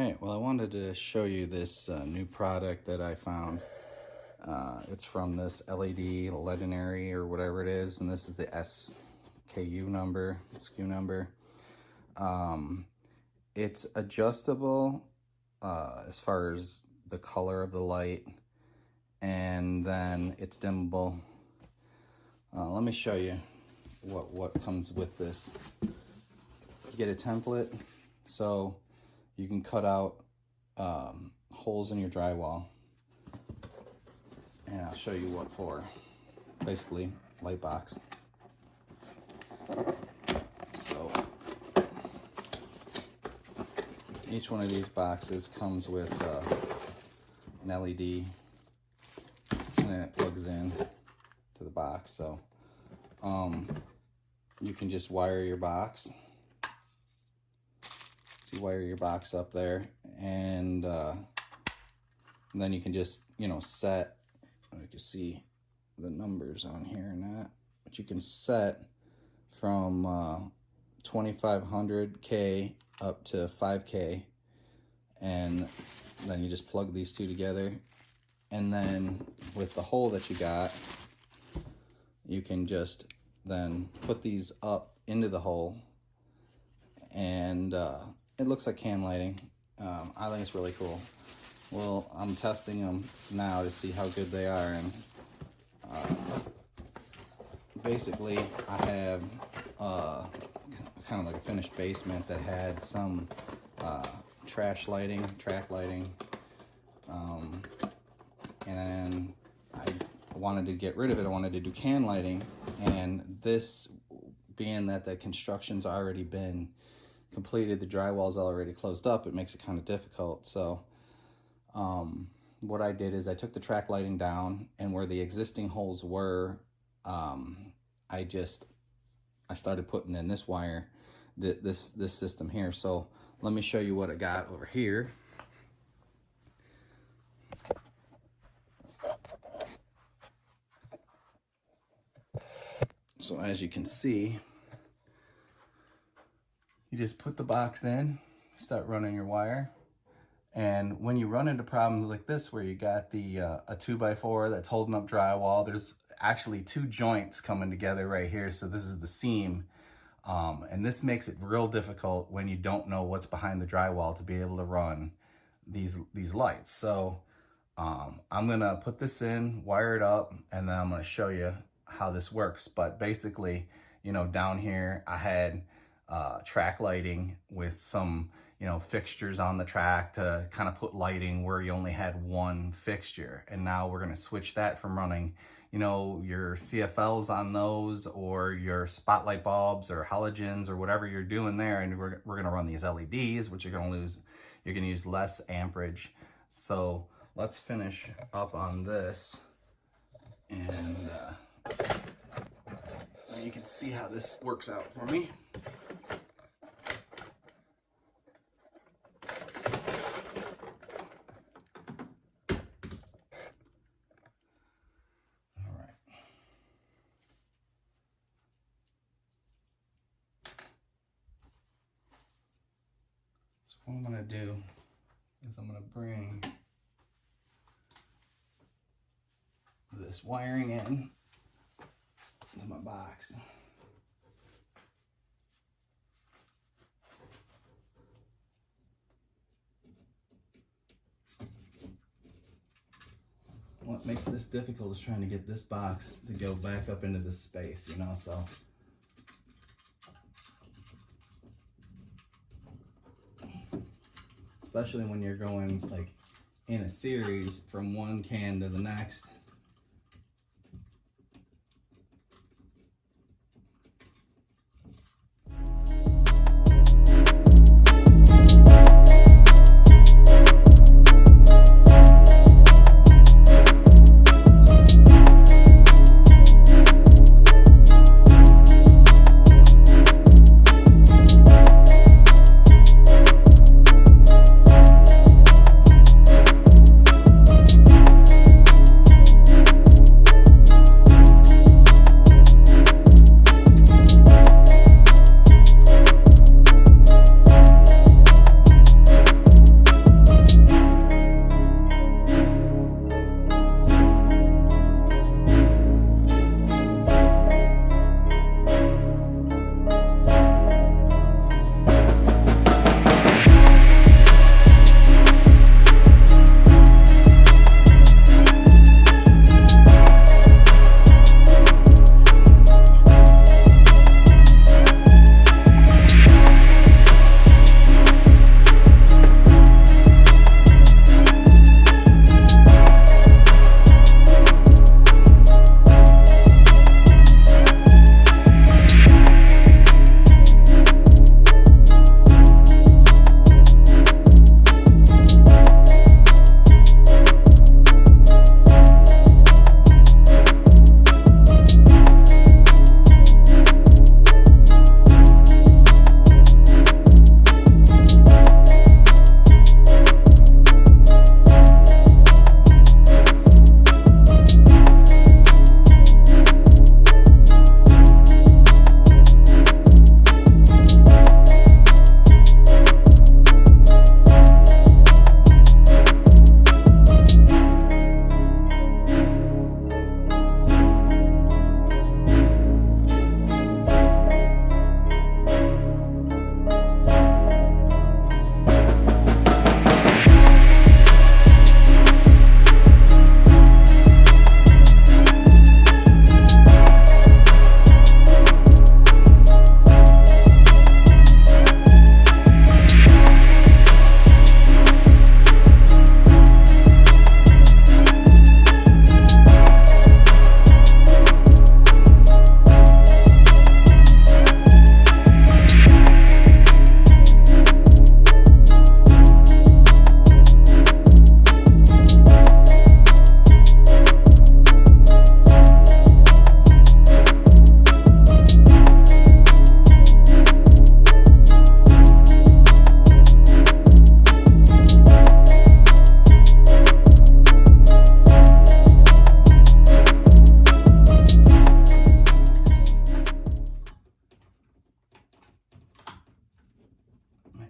Alright, well I wanted to show you this new product that I found. It's from this LED LEDIARY or whatever it is, and this is the SKU number, SKU number. It's adjustable as far as the color of the light, and then it's dimmable. Let me show you what comes with this. You get a template, so you can cut out holes in your drywall, and I'll show you what for. Basically, light box. So each one of these boxes comes with an LED, and then it plugs in to the box. So you can just wire your box. So you wire your box up there, and then you can just, set. You can see the numbers on here or not, but you can set from 2500K up to 5K, and then you just plug these two together, and then with the hole that you got, you can just then put these up into the hole, and it looks like can lighting. I think it's really cool. Well, I'm testing them now to see how good they are, and basically I have kind of like a finished basement that had some track lighting, and I wanted to get rid of it. I wanted to do can lighting, and this, being that the construction's already been completed, the drywall's already closed up, it makes it kind of difficult. So what I did is I took the track lighting down, and where the existing holes were, I started putting in this wire, this system here. So let me show you what I got over here. So as you can see, you just put the box in, start running your wire, and when you run into problems like this where you got the a 2x4 that's holding up drywall, there's actually two joints coming together right here. So this is the seam, and this makes it real difficult when you don't know what's behind the drywall to be able to run these lights. So I'm gonna put this in, wire it up, and then I'm gonna show you how this works. But basically, down here I had track lighting with some fixtures on the track to kind of put lighting where you only had one fixture. And now we're going to switch that from running your CFLs on those, or your spotlight bulbs or halogens or whatever you're doing there, and we're going to run these LEDs, which you're going to use less amperage. So let's finish up on this, and you can see how this works out for me. What I'm going to do is I'm going to bring this wiring in to my box. What makes this difficult is trying to get this box to go back up into this space, so. Especially when you're going like in a series from one can to the next.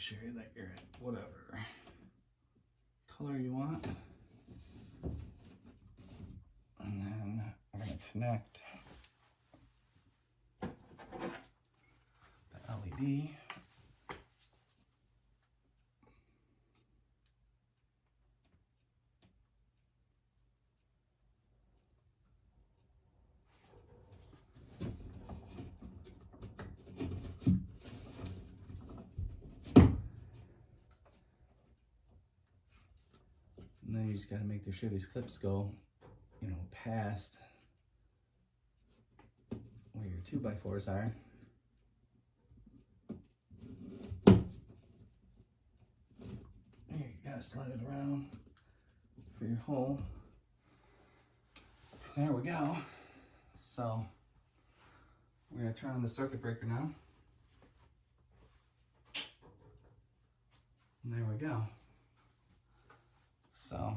sure that you're at whatever color you want. And then we're going to connect the LED. And then you just got to make sure these clips go, you know, past where your 2x4s are. You got to slide it around for your hole. There we go. So we're going to turn on the circuit breaker now. And there we go. So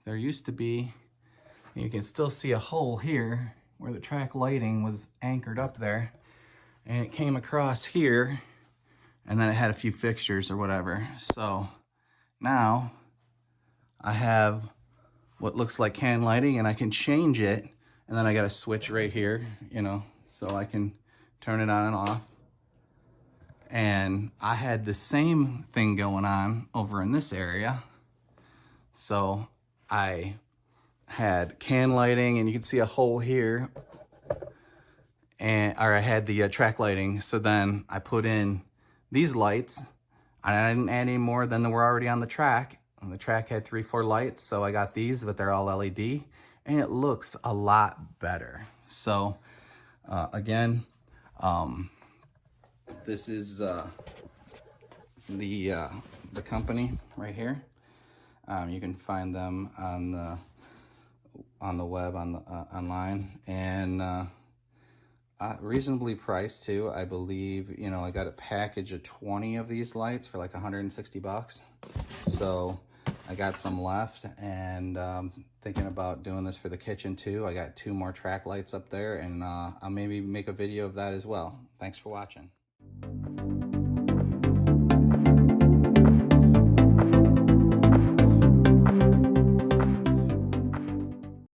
there used to be, you can still see a hole here where the track lighting was anchored up there, and it came across here, and then it had a few fixtures or whatever. So now I have what looks like can lighting, and I can change it, and then I got a switch right here, you know, so I can turn it on and off. And I had the same thing going on over in this area. So I had can lighting, and you can see a hole here, or I had the track lighting. So then I put in these lights, and I didn't add any more than were already on the track. And the track had 3-4 lights, so I got these, but they're all LED, and it looks a lot better. So again, this is the company right here. You can find them on the web, online, and reasonably priced too. I believe, you know, I got a package of 20 of these lights for like 160 bucks. So I got some left, and thinking about doing this for the kitchen too. I got 2 more track lights up there, and I'll maybe make a video of that as well. Thanks for watching.